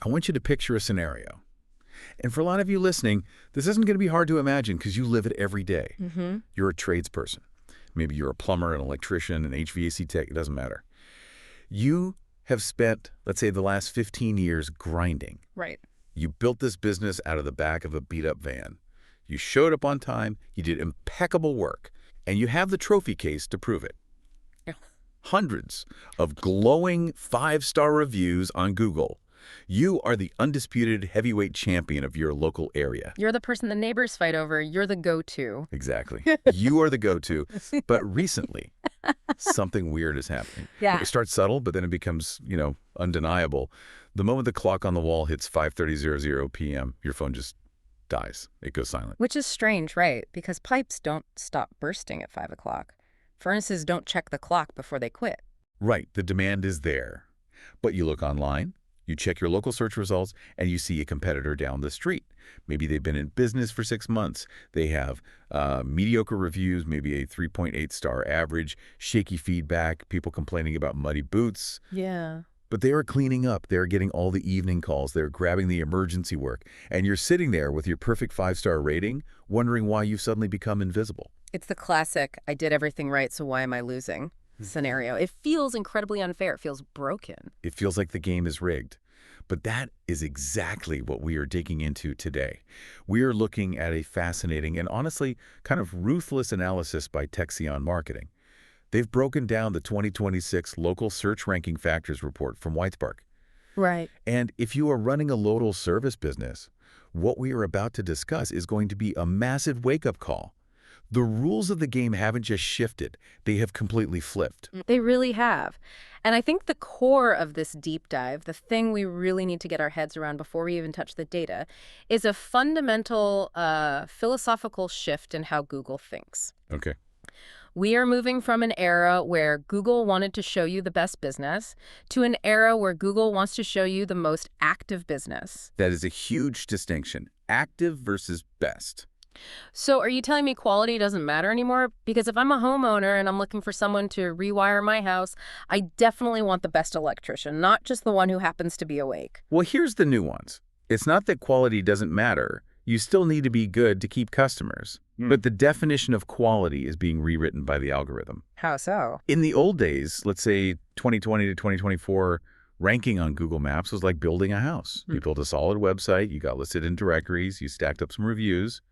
I want you to picture a scenario. And for a lot of you listening, this isn't going to be hard to imagine because you live it every day. You're a tradesperson. Maybe you're a plumber, an electrician, an HVAC tech, it doesn't matter. You have spent, let's say, the last 15 years grinding. Right. You built this business out of the back of a beat-up van. You showed up on time, you did impeccable work, and you have the trophy case to prove it. Yeah. Hundreds of glowing 5-star reviews on Google. You are the undisputed heavyweight champion of your local area. You're the person the neighbors fight over. You're the go-to. Exactly. You are the go-to. But recently, something weird is happening. Yeah. It starts subtle, but then it becomes, undeniable. The moment the clock on the wall hits 5:30 p.m., your phone just dies. It goes silent. Which is strange, right? Because pipes don't stop bursting at 5 o'clock. Furnaces don't check the clock before they quit. Right. The demand is there. But you look online, you check your local search results, and you see a competitor down the street. Maybe they've been in business for 6 months. They have mediocre reviews, maybe a 3.8-star average, shaky feedback, people complaining about muddy boots. Yeah. But they are cleaning up. They're getting all the evening calls. They're grabbing the emergency work. And you're sitting there with your perfect 5-star rating, wondering why you've suddenly become invisible. It's the classic, I did everything right, so why am I losing scenario. It feels incredibly unfair. It feels broken. It feels like the game is rigged. But that is exactly what we are digging into today. We are looking at a fascinating and honestly kind of ruthless analysis by TEXSEON Marketing. They've broken down the 2026 Local Search Ranking Factors report from Whitespark. Right. And if you are running a local service business, what we are about to discuss is going to be a massive wake-up call. The rules of the game haven't just shifted, they have completely flipped. They really have. And I think the core of this deep dive, the thing we really need to get our heads around before we even touch the data, is a fundamental philosophical shift in how Google thinks. Okay. We are moving from an era where Google wanted to show you the best business to an era where Google wants to show you the most active business. That is a huge distinction. Active versus best. So are you telling me quality doesn't matter anymore? Because if I'm a homeowner and I'm looking for someone to rewire my house, I definitely want the best electrician, not just the one who happens to be awake. Well, here's the nuance. It's not that quality doesn't matter. You still need to be good to keep customers. But the definition of quality is being rewritten by the algorithm. How so? In the old days, let's say 2020 to 2024, ranking on Google Maps was like building a house. You built a solid website, you got listed in directories, you stacked up some reviews,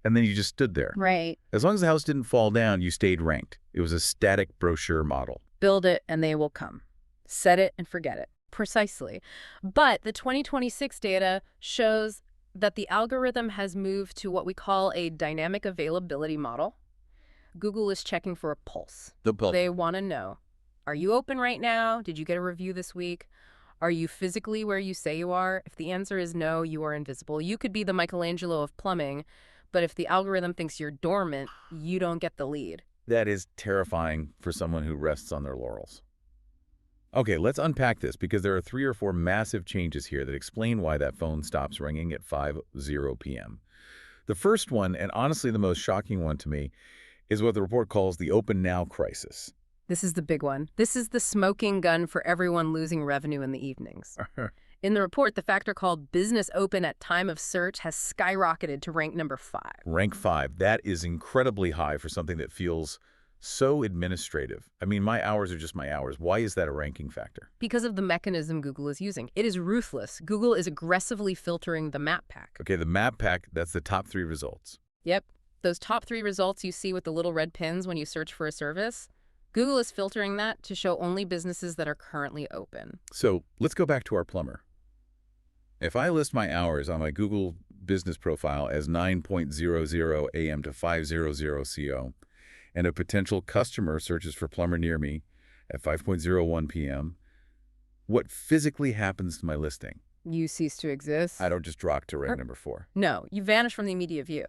and then you just stood there. Right. As long as the house didn't fall down, you stayed ranked. It was a static brochure model. Build it and they will come. Set it and forget it. Precisely. But the 2026 data shows that the algorithm has moved to what we call a dynamic availability model. Google is checking for a pulse. They want to know, are you open right now? Did you get a review this week? Are you physically where you say you are? If the answer is no, you are invisible. You could be the Michelangelo of Plumbing, but if the algorithm thinks you're dormant, you don't get the lead. That is terrifying for someone who rests on their laurels. Okay, let's unpack this because there are 3 or 4 massive changes here that explain why that phone stops ringing at 5:00 p.m. The first one, and honestly the most shocking one to me, is what the report calls the open now crisis. This is the big one. This is the smoking gun for everyone losing revenue in the evenings. In the report, the factor called business open at time of search has skyrocketed to rank number 5. Rank 5. That is incredibly high for something that feels so administrative. I mean, my hours are just my hours. Why is that a ranking factor? Because of the mechanism Google is using. It is ruthless. Google is aggressively filtering the map pack. Okay, the map pack, that's the top 3 results. Yep. Those top 3 results you see with the little red pins when you search for a service, Google is filtering that to show only businesses that are currently open. So let's go back to our plumber. If I list my hours on my Google business profile as 9:00 a.m. to 5:00 CO, and a potential customer searches for plumber near me at 5:01 p.m., what physically happens to my listing? You cease to exist. I don't just drop to rank number 4. No, you vanish from the immediate view.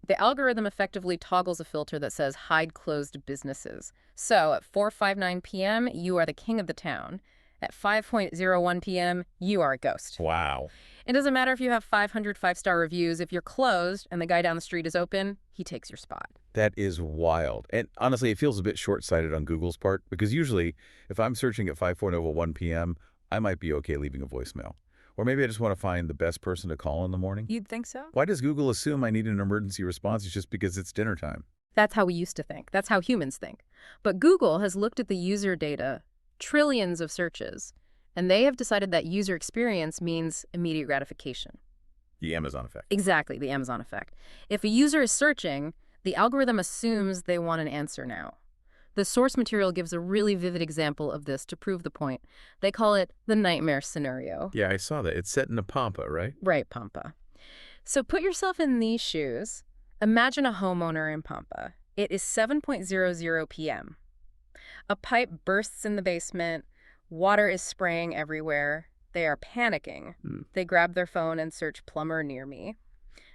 The algorithm effectively toggles a filter that says hide closed businesses. So at 4:59 p.m., you are the king of the town. At 5:01 p.m., you are a ghost. Wow. It doesn't matter if you have 500 5-star reviews. If you're closed and the guy down the street is open, he takes your spot. That is wild. And honestly, it feels a bit short-sighted on Google's part because usually if I'm searching at 5:01 p.m., I might be okay leaving a voicemail. Or maybe I just want to find the best person to call in the morning. You'd think so? Why does Google assume I need an emergency response just because it's dinner time? That's how we used to think. That's how humans think. But Google has looked at the user data, trillions of searches, and they have decided that user experience means immediate gratification. The Amazon effect. Exactly, the Amazon effect. If a user is searching, the algorithm assumes they want an answer now. The source material gives a really vivid example of this to prove the point. They call it the nightmare scenario. Yeah, I saw that. It's set in a pampa, right? Right, Pampa. So put yourself in these shoes. Imagine a homeowner in Pampa. It is 7:00 p.m. A pipe bursts in the basement. Water is spraying everywhere. They are panicking. They grab their phone and search plumber near me.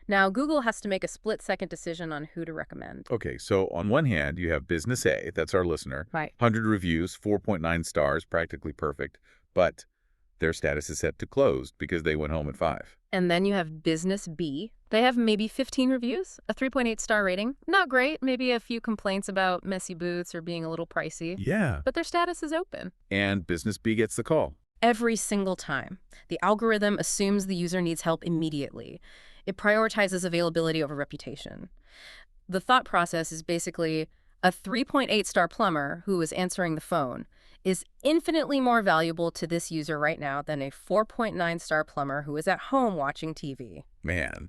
Now, Google has to make a split-second decision on who to recommend. Okay, so on one hand, you have Business A, that's our listener. Right. 100 reviews, 4.9 stars, practically perfect. But their status is set to closed because they went home at 5. And then you have Business B. They have maybe 15 reviews, a 3.8-star rating. Not great, maybe a few complaints about messy booths or being a little pricey. Yeah. But their status is open. And Business B gets the call. Every single time. The algorithm assumes the user needs help immediately. It prioritizes availability over reputation. The thought process is basically a 3.8-star plumber who is answering the phone is infinitely more valuable to this user right now than a 4.9-star plumber who is at home watching TV. Man,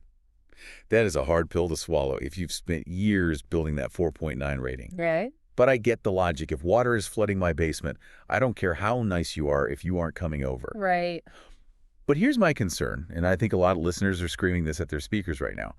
that is a hard pill to swallow if you've spent years building that 4.9 rating. Right? But I get the logic. If water is flooding my basement, I don't care how nice you are if you aren't coming over. Right. But here's my concern, and I think a lot of listeners are screaming this at their speakers right now.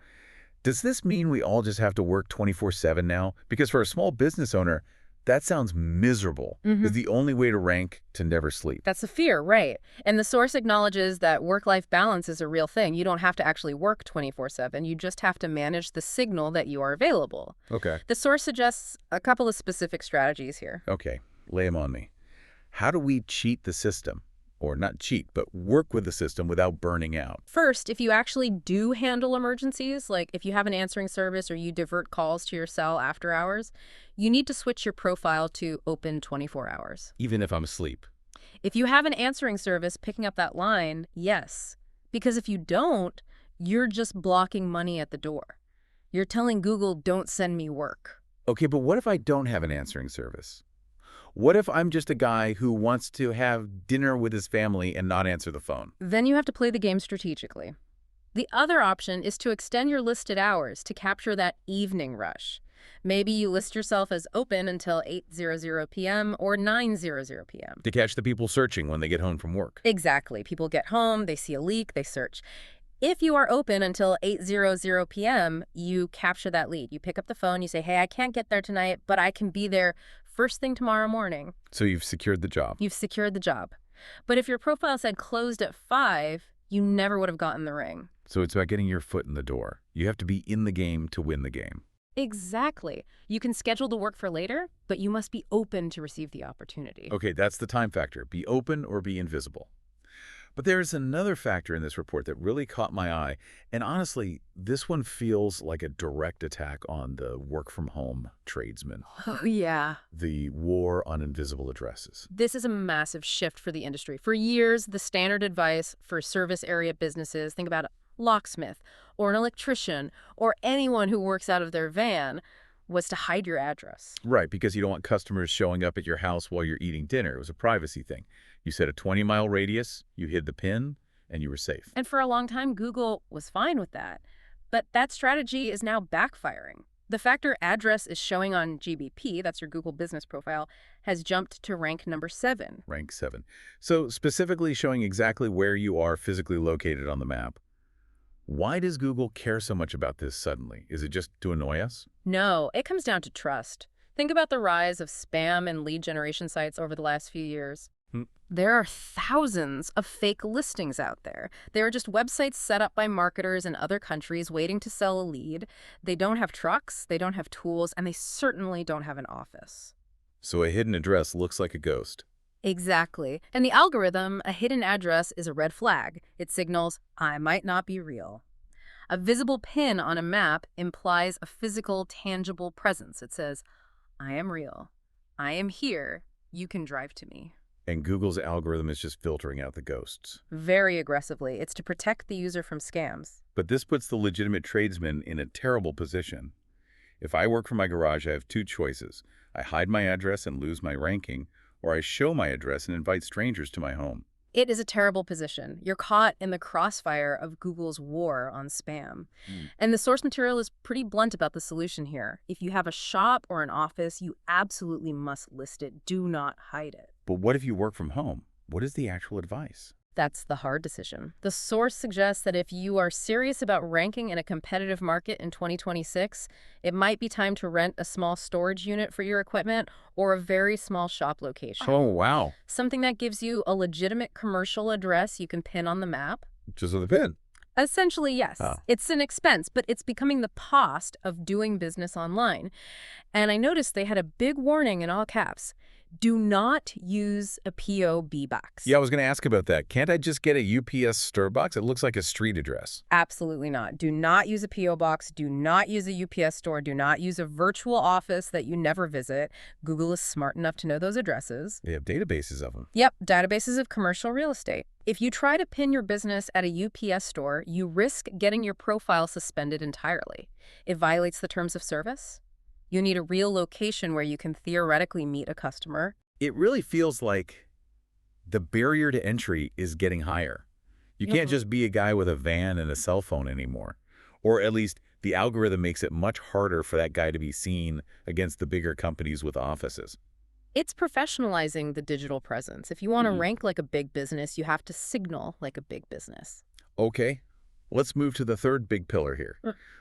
Does this mean we all just have to work 24/7 now? Because for a small business owner, that sounds miserable. Is the only way to rank to never sleep. That's the fear, right. And the source acknowledges that work-life balance is a real thing. You don't have to actually work 24/7. You just have to manage the signal that you are available. Okay. The source suggests a couple of specific strategies here. Okay, lay them on me. How do we cheat the system? Or not cheat, but work with the system without burning out? First, if you actually do handle emergencies, like if you have an answering service or you divert calls to your cell after hours, you need to switch your profile to open 24 hours. Even if I'm asleep. If you have an answering service picking up that line, yes. Because if you don't, you're just blocking money at the door. You're telling Google, don't send me work. Okay, but what if I don't have an answering service? What if I'm just a guy who wants to have dinner with his family and not answer the phone? Then you have to play the game strategically. The other option is to extend your listed hours to capture that evening rush. Maybe you list yourself as open until 8:00 p.m. or 9:00 p.m. To catch the people searching when they get home from work. Exactly. People get home, they see a leak, they search. If you are open until 8:00 p.m., you capture that lead. You pick up the phone, you say, hey, I can't get there tonight, but I can be there first thing tomorrow morning. So you've secured the job. You've secured the job. But if your profile said closed at 5, you never would have gotten the ring. So it's about getting your foot in the door. You have to be in the game to win the game. Exactly. You can schedule the work for later, but you must be open to receive the opportunity. Okay, that's the time factor. Be open or be invisible. But there's another factor in this report that really caught my eye, and honestly, this one feels like a direct attack on the work-from-home tradesmen. Oh, yeah. The war on invisible addresses. This is a massive shift for the industry. For years, the standard advice for service area businesses, think about a locksmith or an electrician or anyone who works out of their van, was to hide your address. Right, because you don't want customers showing up at your house while you're eating dinner. It was a privacy thing. You set a 20-mile radius, you hid the PIN, and you were safe. And for a long time, Google was fine with that. But that strategy is now backfiring. The factor address is showing on GBP, that's your Google business profile, has jumped to rank number 7. Rank 7. So specifically showing exactly where you are physically located on the map. Why does Google care so much about this suddenly? Is it just to annoy us? No, it comes down to trust. Think about the rise of spam and lead generation sites over the last few years. There are thousands of fake listings out there. They are just websites set up by marketers in other countries waiting to sell a lead. They don't have trucks, they don't have tools, and they certainly don't have an office. So a hidden address looks like a ghost. Exactly. And the algorithm, a hidden address is a red flag. It signals, I might not be real. A visible pin on a map implies a physical, tangible presence. It says, I am real. I am here. You can drive to me. And Google's algorithm is just filtering out the ghosts. Very aggressively. It's to protect the user from scams. But this puts the legitimate tradesman in a terrible position. If I work from my garage, I have two choices. I hide my address and lose my ranking, or I show my address and invite strangers to my home. It is a terrible position. You're caught in the crossfire of Google's war on spam. And the source material is pretty blunt about the solution here. If you have a shop or an office, you absolutely must list it. Do not hide it. But what if you work from home? What is the actual advice? That's the hard decision. The source suggests that if you are serious about ranking in a competitive market in 2026, it might be time to rent a small storage unit for your equipment or a very small shop location. Oh, wow. Something that gives you a legitimate commercial address you can pin on the map. Just with a pin. Essentially, yes. Oh. It's an expense, but it's becoming the cost of doing business online. And I noticed they had a big warning in all caps. Do not use a PO box. Yeah, I was going to ask about that. Can't I just get a UPS store box? It looks like a street address. Absolutely not. Do not use a PO box. Do not use a UPS store. Do not use a virtual office that you never visit. Google is smart enough to know those addresses. They have databases of them. Yep, databases of commercial real estate. If you try to pin your business at a UPS store, you risk getting your profile suspended entirely. It violates the terms of service. You need a real location where you can theoretically meet a customer. It really feels like the barrier to entry is getting higher. You can't just be a guy with a van and a cell phone anymore. Or at least the algorithm makes it much harder for that guy to be seen against the bigger companies with offices. It's professionalizing the digital presence. If you want to rank like a big business, you have to signal like a big business. Okay, let's move to the third big pillar here.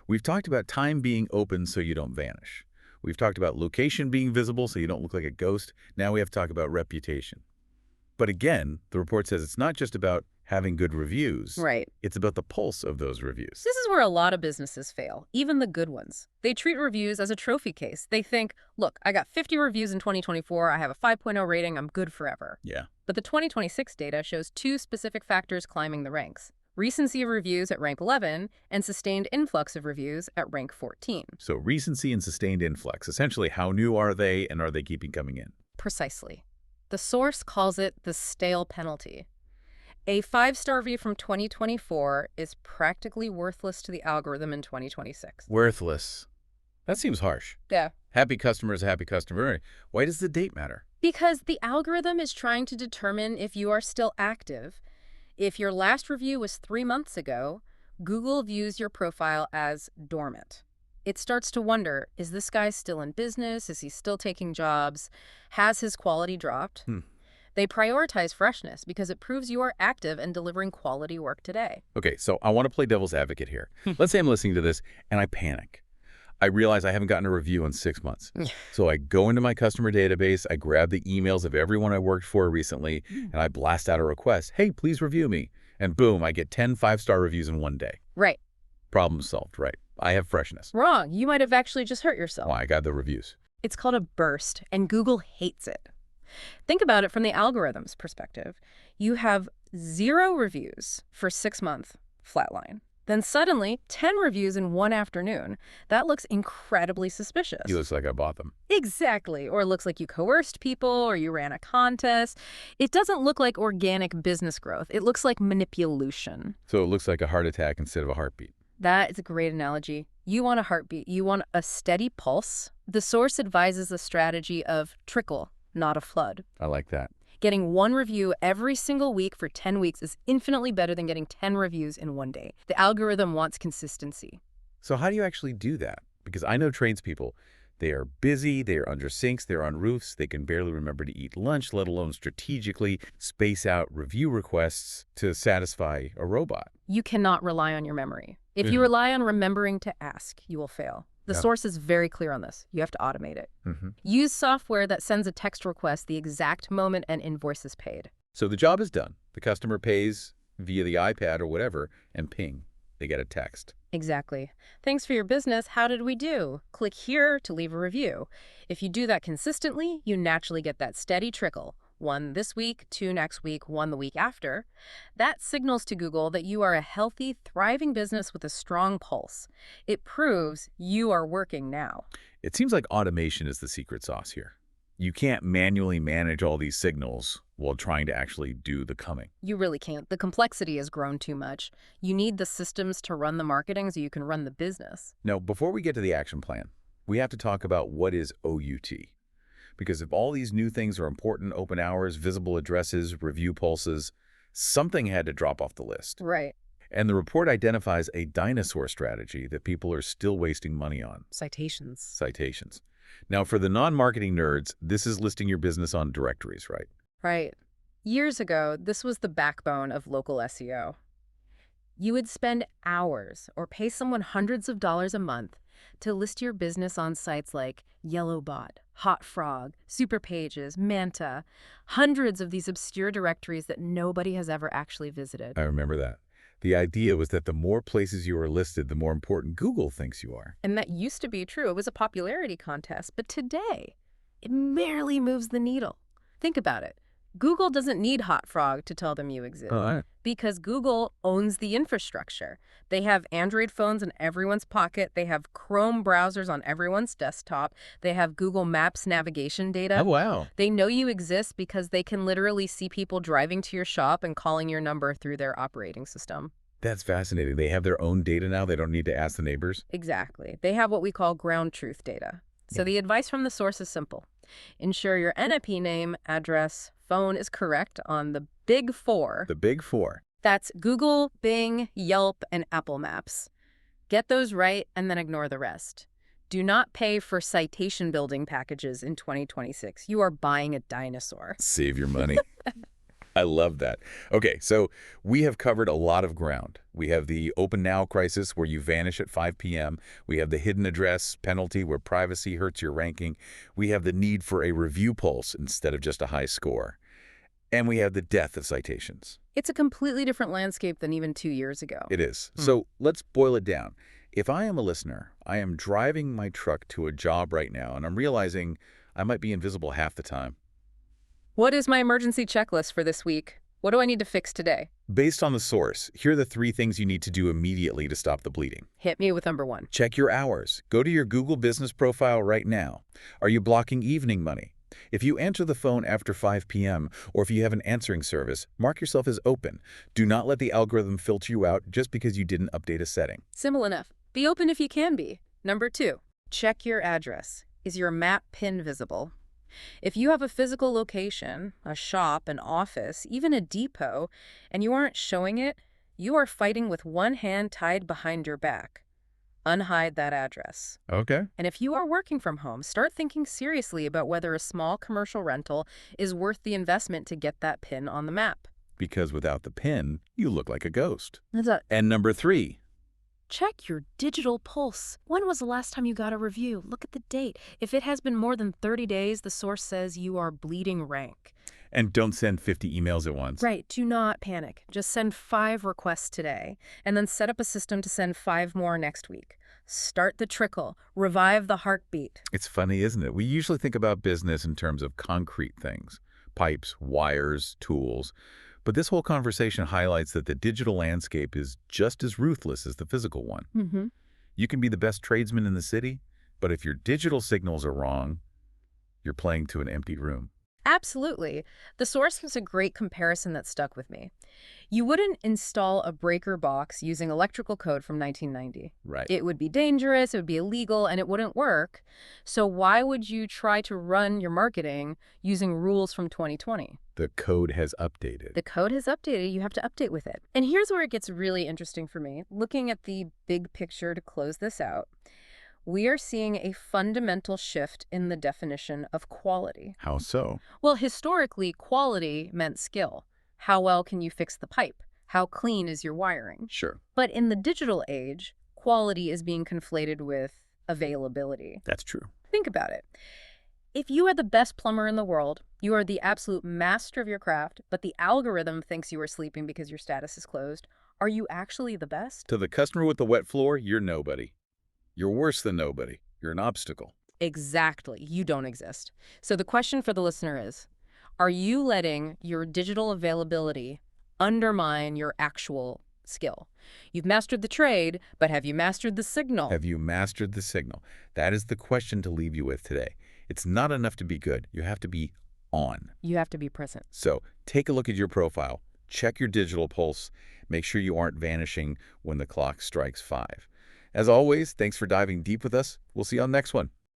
We've talked about time being open so you don't vanish. We've talked about location being visible so you don't look like a ghost. Now we have to talk about reputation. But again, the report says it's not just about having good reviews. Right. It's about the pulse of those reviews. This is where a lot of businesses fail, even the good ones. They treat reviews as a trophy case. They think, look, I got 50 reviews in 2024, I have a 5.0 rating, I'm good forever. Yeah. But the 2026 data shows two specific factors climbing the ranks. Recency of reviews at rank 11 and sustained influx of reviews at rank 14. So recency and sustained influx. Essentially, how new are they and are they keeping coming in? Precisely. The source calls it the stale penalty. A 5-star review from 2024 is practically worthless to the algorithm in 2026. Worthless. That seems harsh. Yeah. Happy customer is a happy customer. Why does the date matter? Because the algorithm is trying to determine if you are still active. If your last review was 3 months ago, Google views your profile as dormant. It starts to wonder, is this guy still in business? Is he still taking jobs? Has his quality dropped? They prioritize freshness because it proves you are active and delivering quality work today. Okay, so I want to play devil's advocate here. Let's say I'm listening to this and I panic. I realize I haven't gotten a review in 6 months. So I go into my customer database, I grab the emails of everyone I worked for recently, and I blast out a request. Hey, please review me. And boom, I get 10 5-star reviews in one day. Right. Problem solved, right? I have freshness. Wrong. You might have actually just hurt yourself. Well, I got the reviews. It's called a burst, and Google hates it. Think about it from the algorithm's perspective. You have 0 reviews for 6 months, flatline. Then suddenly, 10 reviews in one afternoon. That looks incredibly suspicious. It looks like I bought them. Exactly. Or it looks like you coerced people or you ran a contest. It doesn't look like organic business growth. It looks like manipulation. So it looks like a heart attack instead of a heartbeat. That is a great analogy. You want a heartbeat. You want a steady pulse. The source advises a strategy of trickle, not a flood. I like that. Getting 1 review every single week for 10 weeks is infinitely better than getting 10 reviews in one day. The algorithm wants consistency. So how do you actually do that? Because I know tradespeople, they are busy, they are under sinks, they're on roofs, they can barely remember to eat lunch, let alone strategically space out review requests to satisfy a robot. You cannot rely on your memory. If you rely on remembering to ask, you will fail. The source is very clear on this. You have to automate it. Use software that sends a text request the exact moment an invoice is paid. So the job is done. The customer pays via the iPad or whatever, and ping, they get a text. Exactly. Thanks for your business. How did we do? Click here to leave a review. If you do that consistently, you naturally get that steady trickle. 1 this week, 2 next week, 1 the week after. That signals to Google that you are a healthy, thriving business with a strong pulse. It proves you are working now. It seems like automation is the secret sauce here. You can't manually manage all these signals while trying to actually do the coming. You really can't. The complexity has grown too much. You need the systems to run the marketing so you can run the business. Now, before we get to the action plan, we have to talk about what is OUT. Because if all these new things are important, open hours, visible addresses, review pulses, something had to drop off the list. Right. And the report identifies a dinosaur strategy that people are still wasting money on. Citations. Citations. Now, for the non-marketing nerds, this is listing your business on directories, right? Right. Years ago, this was the backbone of local SEO. You would spend hours or pay someone hundreds of dollars a month to list your business on sites like Yellowbot, Hot Frog, Superpages, Manta, hundreds of these obscure directories that nobody has ever actually visited. I remember that. The idea was that the more places you are listed, the more important Google thinks you are. And that used to be true. It was a popularity contest. But today, it barely moves the needle. Think about it. Google doesn't need Hot Frog to tell them you exist because Google owns the infrastructure. They have Android phones in everyone's pocket. They have Chrome browsers on everyone's desktop. They have Google Maps navigation data. Oh, wow. They know you exist because they can literally see people driving to your shop and calling your number through their operating system. That's fascinating. They have their own data now. They don't need to ask the neighbors. Exactly. They have what we call ground truth data. So the advice from the source is simple. Ensure your NIP name, address, phone is correct on the big four. The big four. That's Google, Bing, Yelp, and Apple Maps. Get those right and then ignore the rest. Do not pay for citation building packages in 2026. You are buying a dinosaur. Save your money. I love that. Okay, so we have covered a lot of ground. We have the open now crisis where you vanish at 5 p.m. We have the hidden address penalty where privacy hurts your ranking. We have the need for a review pulse instead of just a high score. And we have the death of citations. It's a completely different landscape than even 2 years ago. It is. So let's boil it down. If I am a listener, I am driving my truck to a job right now, and I'm realizing I might be invisible half the time. What is my emergency checklist for this week? What do I need to fix today? Based on the source, here are the 3 things you need to do immediately to stop the bleeding. Hit me with number 1. Check your hours. Go to your Google business profile right now. Are you blocking evening money? If you answer the phone after 5 p.m. or if you have an answering service, mark yourself as open. Do not let the algorithm filter you out just because you didn't update a setting. Simple enough. Be open if you can be. Number 2, check your address. Is your map pin visible? If you have a physical location, a shop, an office, even a depot, and you aren't showing it, you are fighting with one hand tied behind your back. Unhide that address. Okay. And if you are working from home, start thinking seriously about whether a small commercial rental is worth the investment to get that pin on the map. Because without the pin, you look like a ghost. That's it. And number 3, Check your digital pulse. When was the last time you got a review? Look at the date. If it has been more than 30 days, the source says you are bleeding rank. and don't send 50 emails at once. Right. Do not panic. Just send 5 requests today, and then set up a system to send 5 more next week. Start the trickle. Revive the heartbeat. It's funny, isn't it? We usually think about business in terms of concrete things, pipes, wires, tools. But this whole conversation highlights that the digital landscape is just as ruthless as the physical one. Mm-hmm. You can be the best tradesman in the city, but if your digital signals are wrong, you're playing to an empty room. Absolutely. The source was a great comparison that stuck with me. You wouldn't install a breaker box using electrical code from 1990. Right. It would be dangerous, it would be illegal, and it wouldn't work. So why would you try to run your marketing using rules from 2020? The code has updated. The code has updated. You have to update with it. And here's where it gets really interesting for me. Looking at the big picture to close this out, we are seeing a fundamental shift in the definition of quality. How so? Well, historically, quality meant skill. How well can you fix the pipe? How clean is your wiring? Sure. But in the digital age, quality is being conflated with availability. That's true. Think about it. If you are the best plumber in the world, you are the absolute master of your craft, but the algorithm thinks you are sleeping because your status is closed, are you actually the best? To the customer with the wet floor, you're nobody. You're worse than nobody. You're an obstacle. Exactly. You don't exist. So the question for the listener is, are you letting your digital availability undermine your actual skill? You've mastered the trade, but have you mastered the signal? Have you mastered the signal? That is the question to leave you with today. It's not enough to be good. You have to be on. You have to be present. So take a look at your profile. Check your digital pulse. Make sure you aren't vanishing when the clock strikes 5. As always, thanks for diving deep with us. We'll see you on the next one.